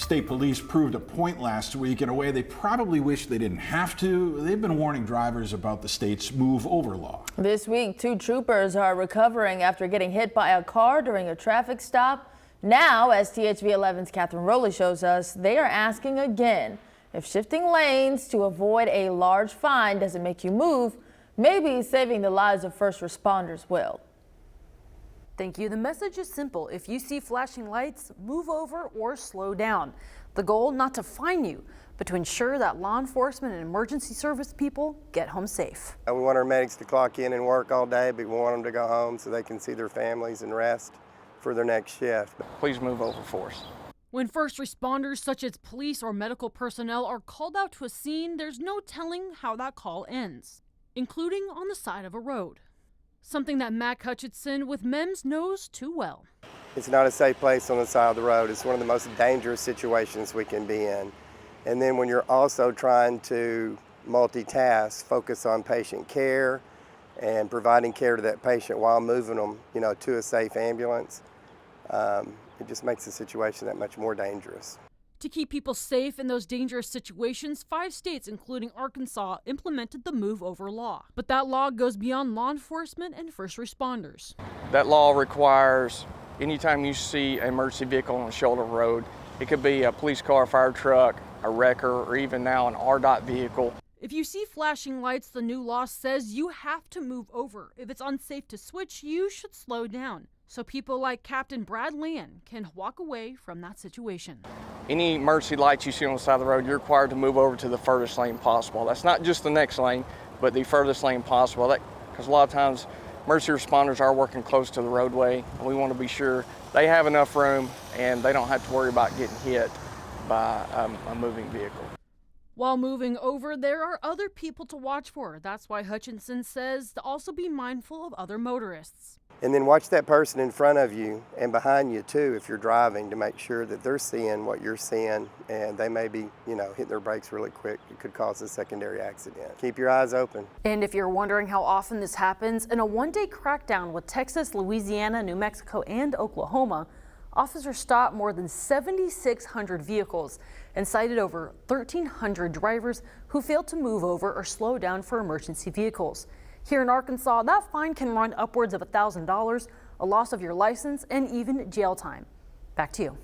State police proved a point last week in a way they probably wish they didn't have to. They've been warning drivers about the state's move over law. This week, 2 troopers are recovering after getting hit by a car during a traffic stop. Now, as THV 11's Catherine Rowley shows us, they are asking again if shifting lanes to avoid a large fine doesn't make you move, maybe saving the lives of first responders will. Thank you. The message is simple. If you see flashing lights, move over or slow down. The goal, not to fine you, but to ensure that law enforcement and emergency service people get home safe. We want our medics to clock in and work all day, but we want them to go home so they can see their families and rest for their next shift. Please move over for us. When first responders such as police or medical personnel are called out to a scene, there's no telling how that call ends, including on the side of a road. Something that Mac Hutchinson with MEMS knows too well. It's not a safe place on the side of the road. It's one of the most dangerous situations we can be in. And then when you're also trying to multitask, focus on patient care and providing care to that patient while moving them, to a safe ambulance, it just makes the situation that much more dangerous. To keep people safe in those dangerous situations, 5 states, including Arkansas, implemented the Move Over law. But that law goes beyond law enforcement and first responders. That law requires anytime you see an emergency vehicle on a shoulder road, it could be a police car, fire truck, a wrecker, or even now an RDOT vehicle. If you see flashing lights, the new law says you have to move over. If it's unsafe to switch, you should slow down, so people like Captain Brad Land can walk away from that situation. Any emergency lights you see on the side of the road, you're required to move over to the furthest lane possible. That's not just the next lane, but the furthest lane possible. Because a lot of times, emergency responders are working close to the roadway, and we want to be sure they have enough room and they don't have to worry about getting hit by a moving vehicle. While moving over, there are other people to watch for. That's why Hutchinson says to also be mindful of other motorists. And then watch that person in front of you and behind you too if you're driving, to make sure that they're seeing what you're seeing, and they may be, hitting their brakes really quick. It could cause a secondary accident. Keep your eyes open. And if you're wondering how often this happens, in a one-day crackdown with Texas, Louisiana, New Mexico, and Oklahoma, officers stopped more than 7,600 vehicles and cited over 1,300 drivers who failed to move over or slow down for emergency vehicles. Here in Arkansas, that fine can run upwards of $1,000, a loss of your license, and even jail time. Back to you.